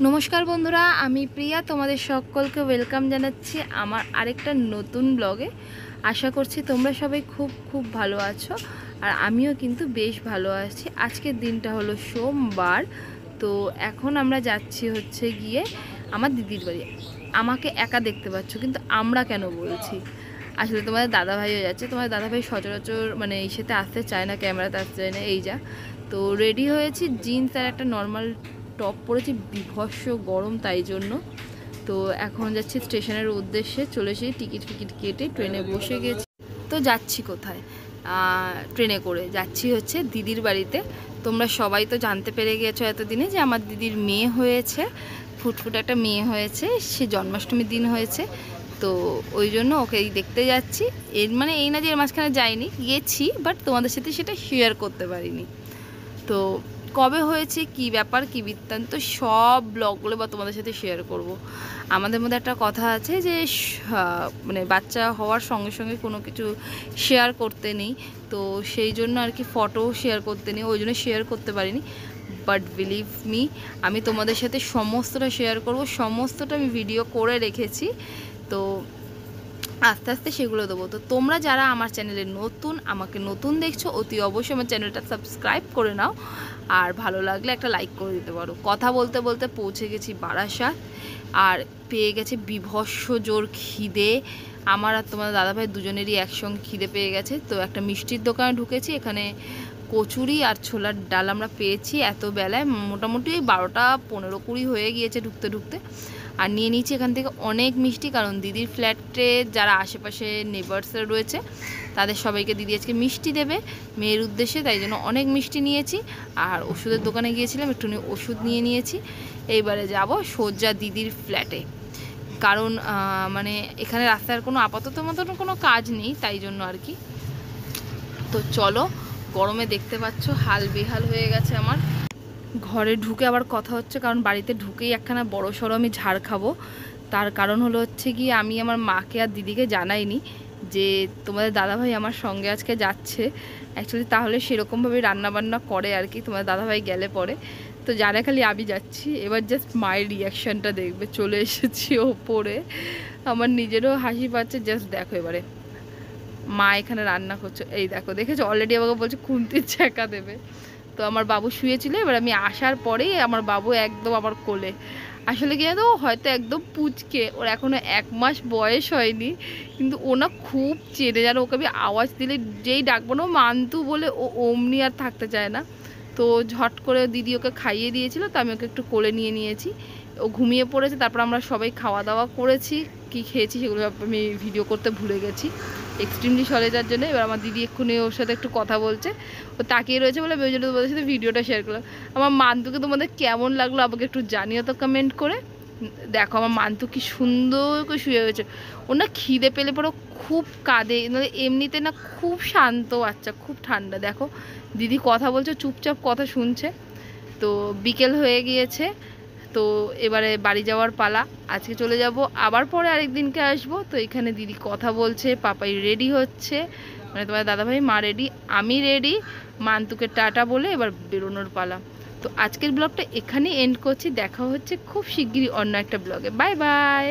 নমস্কার বন্ধুরা, আমি প্রিয়া তোমাদের সকলকে ওয়েলকাম জানাচ্ছি আমার আরেকটা নতুন ব্লগে। আশা করছি তোমরা সবাই খুব খুব ভালো আছো, আর আমিও কিন্তু বেশ ভালো আছি। আজকের দিনটা হলো সোমবার। তো এখন আমরা যাচ্ছি হচ্ছে গিয়ে আমার দিদির বাড়ি। আমাকে একা দেখতে পাচ্ছ, কিন্তু আমরা কেন বলছি, আসলে তোমাদের দাদাভাইও যাচ্ছে। তোমাদের দাদাভাই সচরাচর মানে এই সাথে আসতে চায় না, ক্যামেরাতে আসতে চায় না। এই যা তো রেডি হয়েছি, জিন্স আর একটা নর্মাল টপ পরেছি, বিভৎস গরম তাই জন্য। তো এখন যাচ্ছি স্টেশনের উদ্দেশ্যে, চলে এসে টিকিট কেটে ট্রেনে বসে গেছি। তো যাচ্ছি কোথায়? ট্রেনে করে যাচ্ছি হচ্ছে দিদির বাড়িতে। তোমরা সবাই তো জানতে পেরে গেছো এতদিনে যে আমার দিদির মেয়ে হয়েছে, ফুটফুটে একটা মেয়ে হয়েছে, সে জন্মাষ্টমীর দিন হয়েছে। তো ওই জন্য ওকে দেখতে যাচ্ছি। এর মানে এই না যে এর মাঝখানে যাইনি, গেছি, বাট তোমাদের সাথে সেটা শেয়ার করতে পারিনি। তো কবে হয়েছে, কি ব্যাপার, কি বৃত্তান্ত, সব ব্লগগুলো বা তোমাদের সাথে শেয়ার করব। আমাদের মধ্যে একটা কথা আছে যে মানে বাচ্চা হওয়ার সঙ্গে সঙ্গে কোনো কিছু শেয়ার করতে নেই। তো সেই জন্য আর কি ফটো শেয়ার করতে নেই, ওই জন্য শেয়ার করতে পারিনি। বাট বিলিভ মি, আমি তোমাদের সাথে সমস্তটা শেয়ার করব, সমস্তটা আমি ভিডিও করে রেখেছি। তো আস্তে আস্তে সেগুলো দেবো। তো তোমরা যারা আমার চ্যানেলে নতুন, আমাকে নতুন দেখছো, অতি অবশ্যই আমার চ্যানেলটা সাবস্ক্রাইব করে নাও, আর ভালো লাগলে একটা লাইক করে দিতে পারো। কথা বলতে বলতে পৌঁছে গেছি বারাসাত, আর পেয়ে গেছে বিভৎস জোর খিদে। আমার আর তোমার দাদাভাই দুজনেরই একসঙ্গে খিদে পেয়ে গেছে। তো একটা মিষ্টির দোকানে ঢুকেছি, এখানে কচুরি আর ছোলার ডাল আমরা পেয়েছি এত বেলায়। মোটামুটি 12:15-20 হয়ে গিয়েছে ঢুকতে ঢুকতে। আর নিয়ে নিয়েছি এখান থেকে অনেক মিষ্টি, কারণ দিদির ফ্ল্যাটে যারা আশেপাশে নেবার্সরা রয়েছে তাদের সবাইকে দিদি আজকে মিষ্টি দেবে মেয়ের উদ্দেশ্যে, তাই জন্য অনেক মিষ্টি নিয়েছি। আর ওষুধের দোকানে গিয়েছিলাম, একটুখানি ওষুধ নিয়ে নিয়েছি। এইবারে যাব সোজা দিদির ফ্ল্যাটে, কারণ মানে এখানে রাস্তার কোনো আপাতত মতন কোনো কাজ নেই, তাই জন্য আর কি। তো চলো, গরমে দেখতে পাচ্ছ হাল বেহাল হয়ে গেছে আমার। ঘরে ঢুকে আবার কথা হচ্ছে, কারণ বাড়িতে ঢুকেই একখানা বড় সড়ো আমি ঝাড় খাবো। তার কারণ হলো হচ্ছে কি, আমি আমার মাকে আর দিদিকে জানাইনি যে তোমাদের দাদাভাই আমার সঙ্গে আজকে যাচ্ছে। অ্যাকচুয়ালি তাহলে সেরকমভাবে রান্নাবান্না করে আর কি, তোমাদের দাদাভাই গেলে পরে। তো জানে খালি আমি যাচ্ছি। এবার জাস্ট মায়ের রিয়াকশানটা দেখবে। চলে এসেছি ওপরে, আমার নিজেরও হাসি পাচ্ছে। জাস্ট দেখো এবারে মা এখানে রান্না করছে, এই দেখো, দেখেছো অলরেডি আমাকে বলছে খুন্তির ছ্যাঁকা দেবে। তো আমার বাবু শুয়েছিল, এবার আমি আসার পরেই আমার বাবু একদম আমার কোলে। আসলে কি জানো, হয়তো একদম পুচকে, ওর এখনও 1 মাস বয়স হয়নি, কিন্তু ও না খুব চেনে, জানো। ওকে আমি আওয়াজ দিলে যেই ডাকবো না, মান্তু বলে ও অমনি আর থাকতে চায় না। তো ঝট করে দিদি ওকে খাইয়ে দিয়েছিল, তো আমি ওকে একটু কোলে নিয়ে নিয়েছি। ও ঘুমিয়ে পড়েছে। তারপর আমরা সবাই খাওয়া দাওয়া করেছি, কি খেয়েছি সেগুলো আমি ভিডিও করতে ভুলে গেছি এক্সট্রিমলি সরে যাওয়ার জন্য। এবার আমার দিদি এক্ষুনি ওর সাথে একটু কথা বলছে, ও তাকিয়ে রয়েছে বলে আমি ওই জন্য তোমাদের সাথে ভিডিওটা শেয়ার করলাম। আমার মান্তুকে তোমাদের কেমন লাগলো আমাকে একটু জানিও তো কমেন্ট করে। দেখো আমার মান্তু কি সুন্দর করে শুয়ে হয়েছে। ও না খিদে পেলে পরে খুব কাঁদে, মানে এমনিতে না খুব শান্ত বাচ্চা, খুব ঠান্ডা। দেখো দিদি কথা বলছে, চুপচাপ কথা শুনছে। তো বিকেল হয়ে গিয়েছে, তো এবারে বাড়ি যাওয়ার পালা। আজকে চলে যাব, আবার পরে আরেকদিনকে আসবো। তো এখানে দিদি কথা বলছে, পাপাই রেডি হচ্ছে, মানে তোমার দাদাভাই, মা রেডি, আমি রেডি। মান্তুকে টাটা বলে এবার বেরোনোর পালা। তো আজকের ব্লগটা এখানেই এন্ড করছি। দেখা হচ্ছে খুব শিগগিরই অন্য একটা ব্লগে। Bye bye.